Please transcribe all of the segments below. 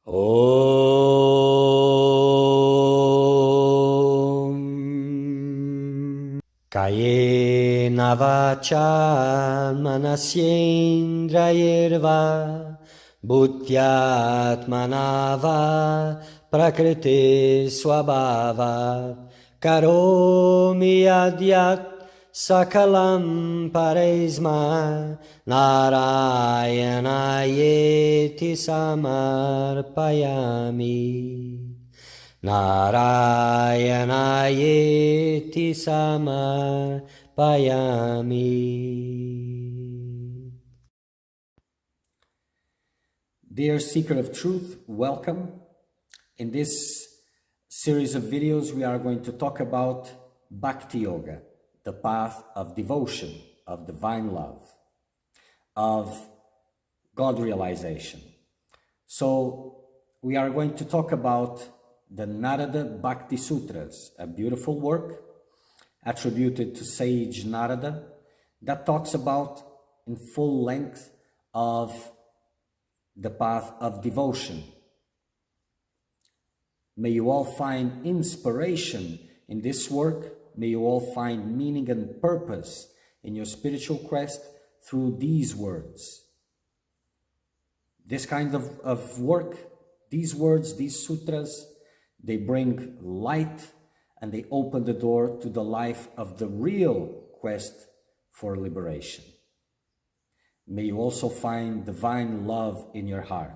Om Kayena vacha manasyendrayirva bhutyatmanava prakriti swabhava karomi adyat sakalam paresma Narayanayeti samarpayami Narayanayeti samarpayami. Dear Seeker of Truth, welcome. In this series of videos, we are going to talk about Bhakti Yoga, the path of devotion, of divine love, of God realization. So we are going to talk about the Narada Bhakti Sutras, a beautiful work attributed to sage Narada that talks about in full length of the path of devotion. May you all find inspiration in this work. May you all find meaning and purpose in your spiritual quest through these words. This kind of work, these words, these sutras, they bring light and they open the door to the life of the real quest for liberation. May you also find divine love in your heart.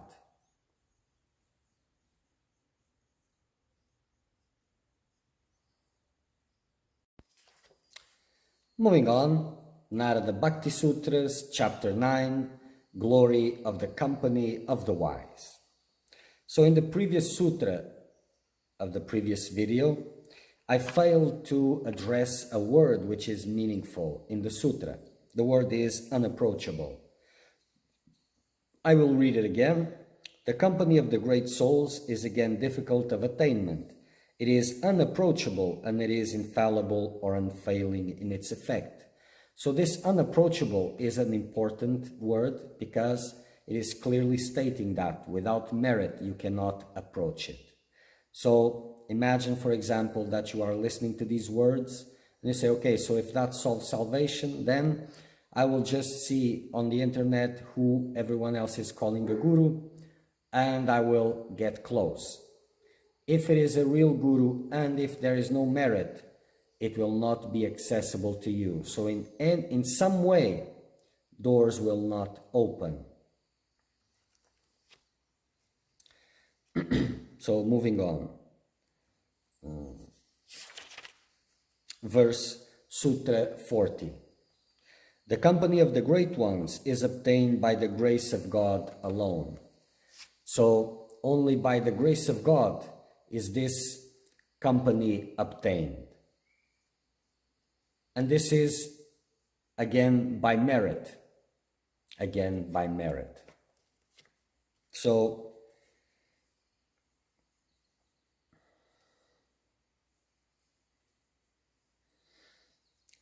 Moving on, Narada Bhakti Sutras, Chapter 9, Glory of the Company of the Wise. So in the previous sutra of the previous video, I failed to address a word which is meaningful in the sutra. The word is unapproachable. I will read it again. The company of the great souls is again difficult of attainment. It is unapproachable and it is infallible or unfailing in its effect. So this unapproachable is an important word because it is clearly stating that without merit you cannot approach it. So imagine, for example, that you are listening to these words and you say, okay, so if that solves salvation, then I will just see on the internet who everyone else is calling a guru and I will get close. If it is a real guru and if there is no merit, it will not be accessible to you. So in some way, doors will not open. So moving on. Verse Sutra 40. The company of the great ones is obtained by the grace of God alone. So only by the grace of God is this company obtained. And this is again by merit. Again by merit. So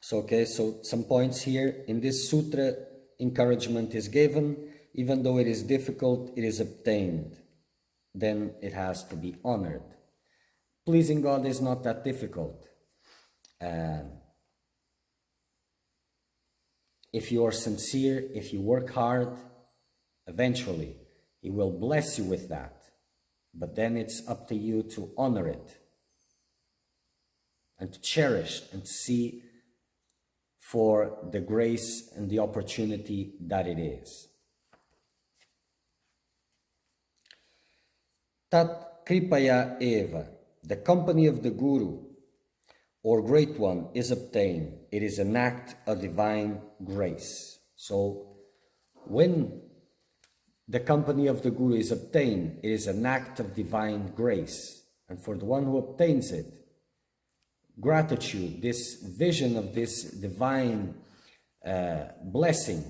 some points here. In this sutra, encouragement is given. Even though it is difficult, it is obtained. Then it has to be honored. Pleasing God is not that difficult. If you are sincere, if you work hard, eventually He will bless you with that. But then it's up to you to honor it and to cherish and see for the grace and the opportunity that it is. Tat kripaya eva, the company of the Guru or Great One is obtained. It is an act of divine grace. So when the company of the Guru is obtained, it is an act of divine grace. And for the one who obtains it, gratitude, this vision of this divine blessing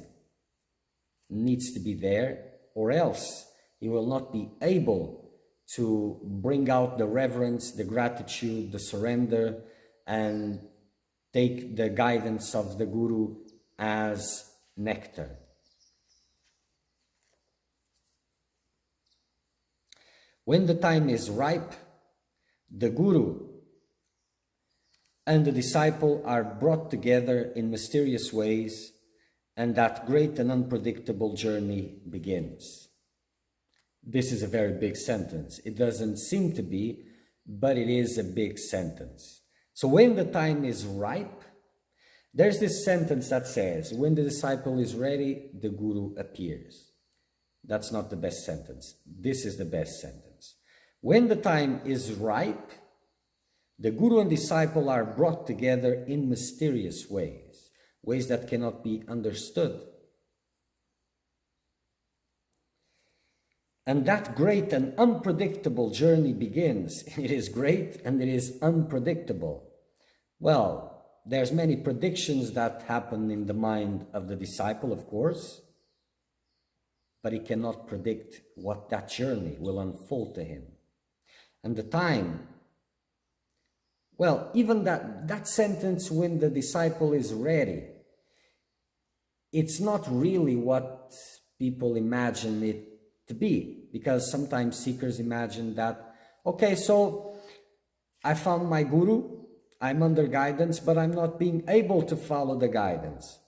needs to be there, or else he will not be able to bring out the reverence, the gratitude, the surrender, and take the guidance of the Guru as nectar. When the time is ripe, the Guru and the disciple are brought together in mysterious ways, and that great and unpredictable journey begins. This is a very big sentence. It doesn't seem to be, but it is a big sentence. So when the time is ripe, there's this sentence that says, when the disciple is ready, the Guru appears. That's not the best sentence. This is the best sentence. When the time is ripe, the Guru and disciple are brought together in mysterious ways, ways that cannot be understood. And that great and unpredictable journey begins. It is great and it is unpredictable. Well, there's many predictions that happen in the mind of the disciple, of course, but he cannot predict what that journey will unfold to him. And the time, well, even that sentence, when the disciple is ready, it's not really what people imagine it to be, because sometimes seekers imagine that, okay, so I found my Guru, I'm under guidance, but I'm not being able to follow the guidance.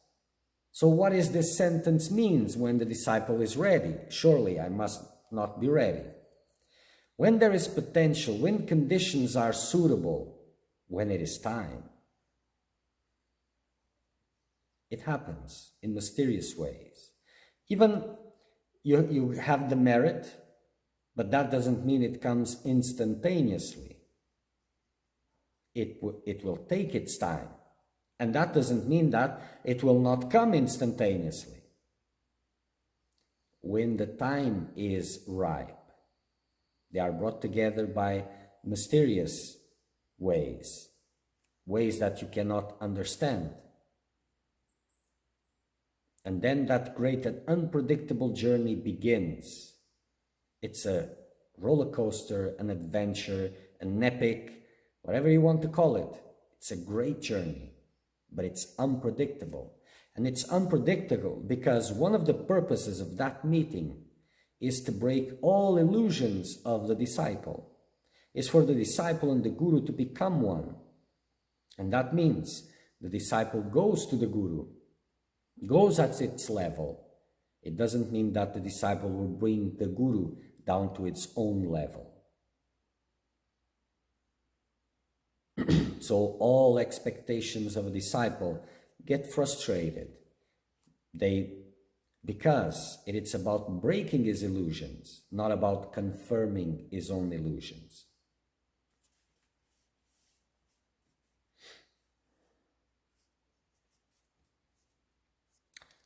So what does this sentence means when the disciple is ready? Surely I must not be ready. When there is potential, when conditions are suitable, when it is time, it happens in mysterious ways. Even you have the merit, but that doesn't mean it comes instantaneously. It will take its time. And that doesn't mean that it will not come instantaneously. When the time is ripe, they are brought together by mysterious ways, ways that you cannot understand. And then that great and unpredictable journey begins. It's a roller coaster, an adventure, an epic, whatever you want to call it. It's a great journey, but it's unpredictable. And it's unpredictable because one of the purposes of that meeting is to break all illusions of the disciple. It's for the disciple and the Guru to become one. And that means the disciple goes to the Guru, goes at its level. It doesn't mean that the disciple will bring the Guru down to its own level. So all expectations of a disciple get frustrated. Because it's about breaking his illusions, not about confirming his own illusions.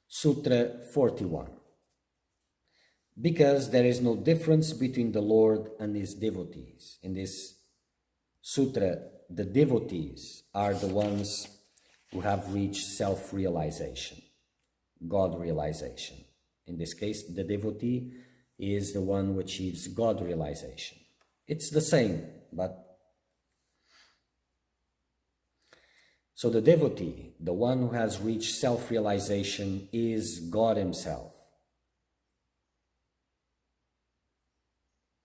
Sutra 41. Because there is no difference between the Lord and his devotees. In this sutra, the devotees are the ones who have reached self-realization, God realization. In this case, the devotee is the one who achieves God realization. It's the same, but so the devotee, the one who has reached self-realization, is God himself.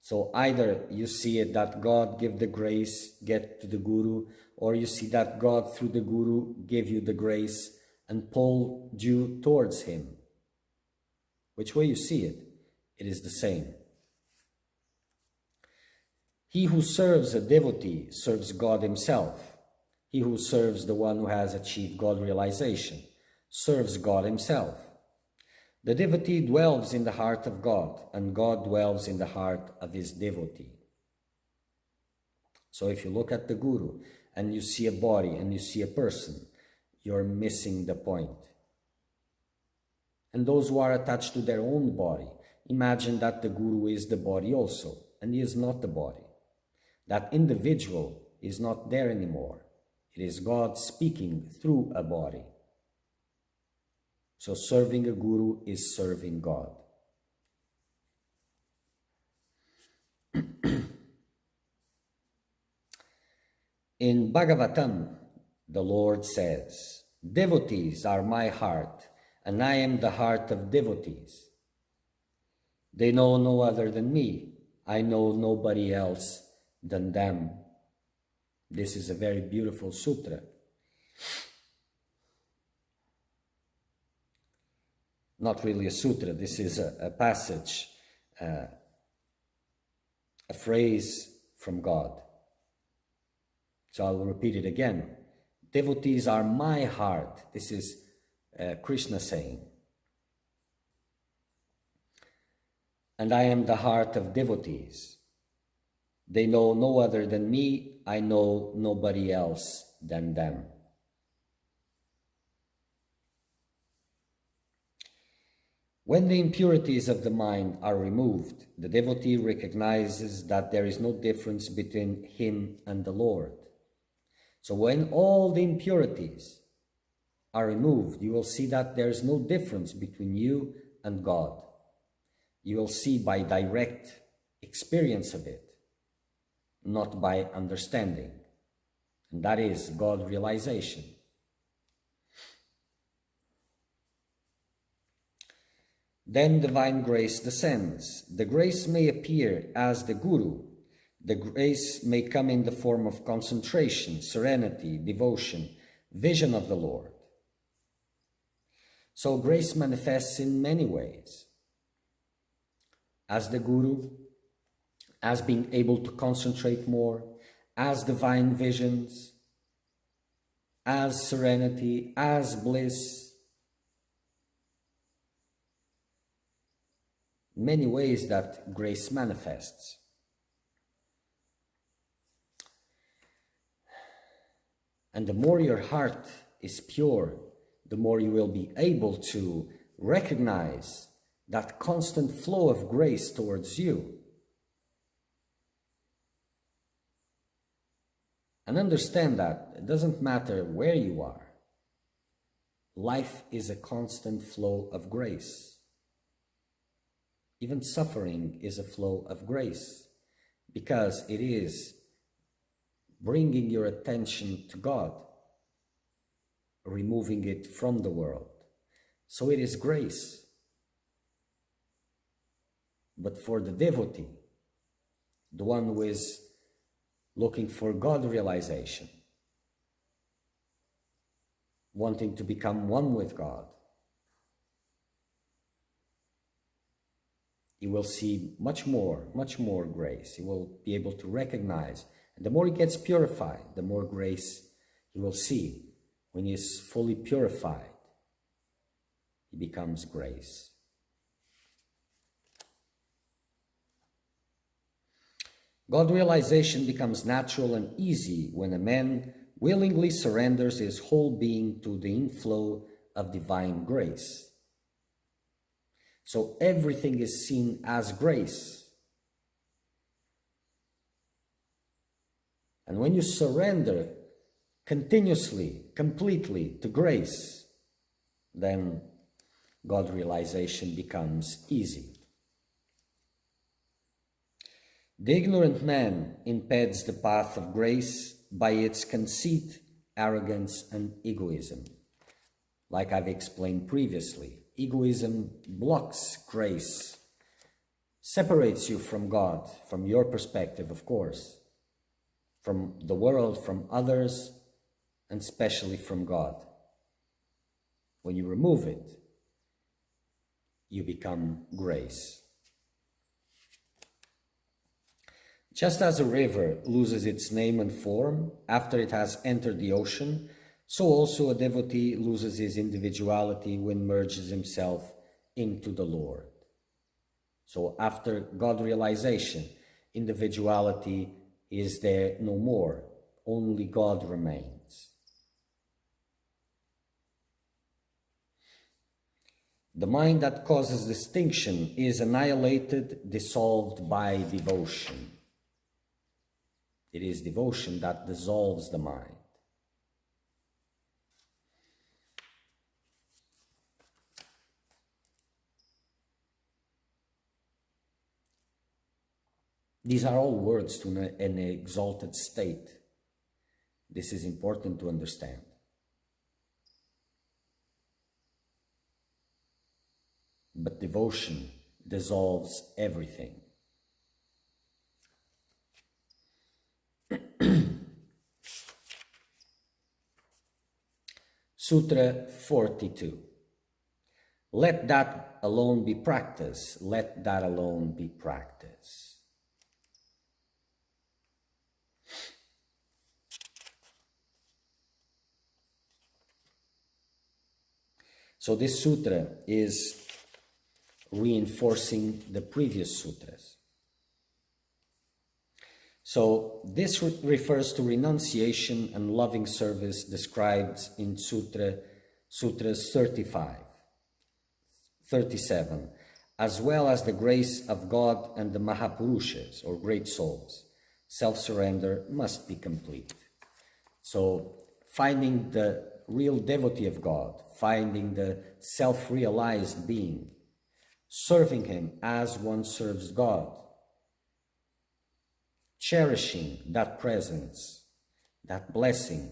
So either you see it that God give the grace, get to the Guru, or you see that God through the Guru gave you the grace and pulled you towards him. Which way you see it, it is the same. He who serves a devotee serves God himself. He who serves the one who has achieved God realization serves God himself. The devotee dwells in the heart of God, and God dwells in the heart of his devotee. So if you look at the Guru and you see a body and you see a person, you're missing the point. And those who are attached to their own body imagine that the Guru is the body also, and he is not the body. That individual is not there anymore. It is God speaking through a body. So serving a Guru is serving God. In Bhagavatam, the Lord says, "Devotees are my heart, and I am the heart of devotees. They know no other than me, I know nobody else than them. This is a very beautiful sutra. Not really a sutra, this is a passage, a phrase from God. So I'll repeat it again. Devotees are my heart. This is Krishna saying. And I am the heart of devotees. They know no other than me. I know nobody else than them. When the impurities of the mind are removed, the devotee recognizes that there is no difference between him and the Lord. So when all the impurities are removed, you will see that there is no difference between you and God. You will see by direct experience of it, not by understanding. And that is God realization. Then divine grace descends. The grace may appear as the Guru. The grace may come in the form of concentration, serenity, devotion, vision of the Lord. So grace manifests in many ways. As the Guru, as being able to concentrate more, as divine visions, as serenity, as bliss. Many ways that grace manifests. And the more your heart is pure, the more you will be able to recognize that constant flow of grace towards you. And understand that it doesn't matter where you are. Life is a constant flow of grace. Even suffering is a flow of grace, because it is bringing your attention to God, removing it from the world. So it is grace. But for the devotee, the one who is looking for God realization, wanting to become one with God, he will see much more grace. He will be able to recognize. And the more he gets purified, the more grace he will see. When he is fully purified, he becomes grace. God realization becomes natural and easy when a man willingly surrenders his whole being to the inflow of divine grace. So everything is seen as grace. And when you surrender continuously, completely to grace, then God realization becomes easy. The ignorant man impedes the path of grace by its conceit, arrogance, and egoism. Like I've explained previously, egoism blocks grace, separates you from God, from your perspective, of course, from the world, from others, and especially from God. When you remove it, you become grace. Just as a river loses its name and form after it has entered the ocean, so also a devotee loses his individuality when merges himself into the Lord. So after God realization, individuality is there no more. Only God remains. The mind that causes distinction is annihilated, dissolved by devotion. It is devotion that dissolves the mind. These are all words to an exalted state. This is important to understand. But devotion dissolves everything. Sutra 42. Let that alone be practice. Let that alone be practice. So this sutra is reinforcing the previous sutras. So this refers to renunciation and loving service described in Sutras 35, 37, as well as the grace of God and the Mahapurushas, or great souls. Self-surrender must be complete. So finding the real devotee of God, finding the self-realized being, serving him as one serves God, cherishing that presence, that blessing,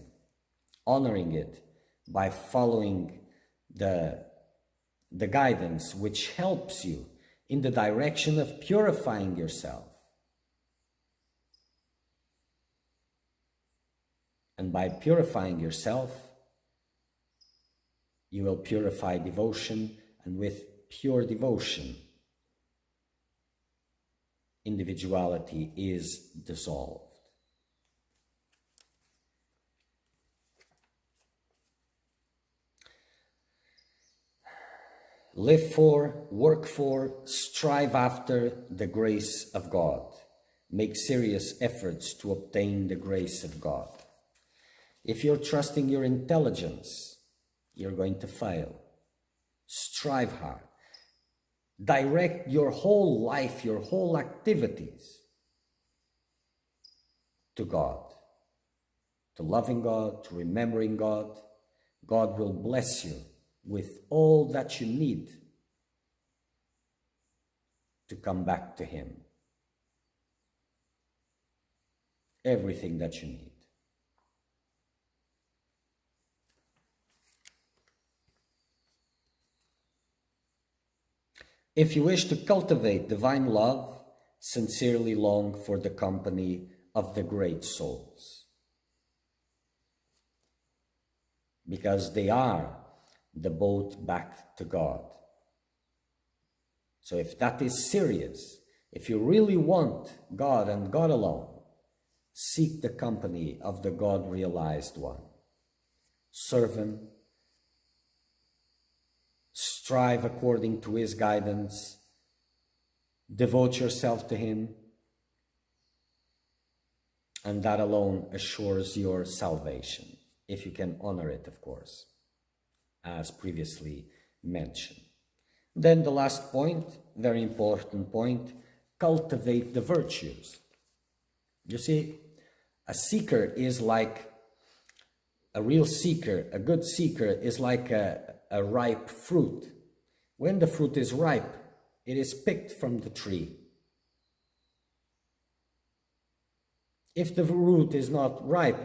honoring it by following the guidance which helps you in the direction of purifying yourself. And by purifying yourself, you will purify devotion, and with pure devotion, individuality is dissolved. Live for, work for, strive after the grace of God. Make serious efforts to obtain the grace of God. If you're trusting your intelligence, you're going to fail. Strive hard. Direct your whole life, your whole activities to God, to loving God, to remembering God. God will bless you with all that you need to come back to Him. Everything that you need. If you wish to cultivate divine love, sincerely long for the company of the great souls, because they are the boat back to God. So if that is serious, if you really want God and God alone, seek the company of the God-realized one. Serve Him. Strive according to His guidance. Devote yourself to Him. And that alone assures your salvation, if you can honor it, of course, as previously mentioned. Then the last point, very important point, cultivate the virtues. You see, a seeker is like a real seeker, a good seeker is like a ripe fruit. When the fruit is ripe, it is picked from the tree. If the fruit is not ripe,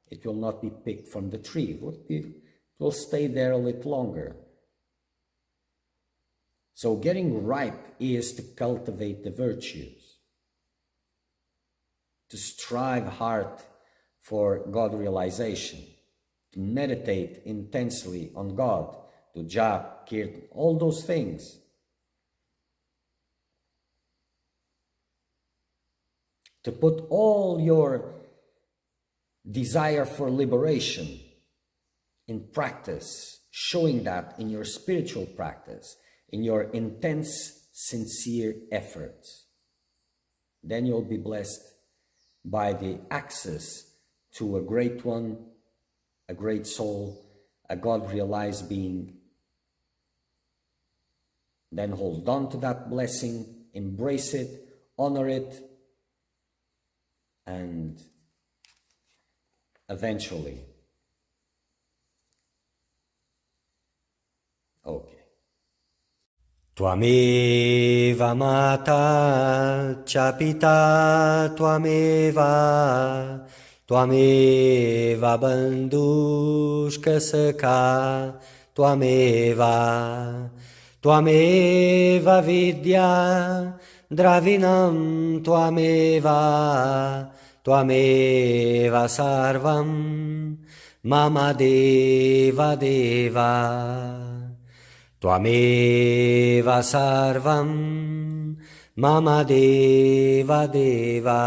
it will not be picked from the tree. It will stay there a little longer. So getting ripe is to cultivate the virtues, to strive hard for God realization, to meditate intensely on God, to jap, kirtan, all those things. To put all your desire for liberation in practice, showing that in your spiritual practice, in your intense, sincere efforts. Then you'll be blessed by the access to a great one, a great soul, a God-realized being. Then hold on to that blessing, embrace it, honor it, and eventually, okay. Tvameva mata cha pita tvameva, tvameva bandhushka sakha tvameva, tvameva vidya dravinam tvameva, tvameva sarvam Mama Deva Deva, Tvameva Sarvam, Mama Deva Deva.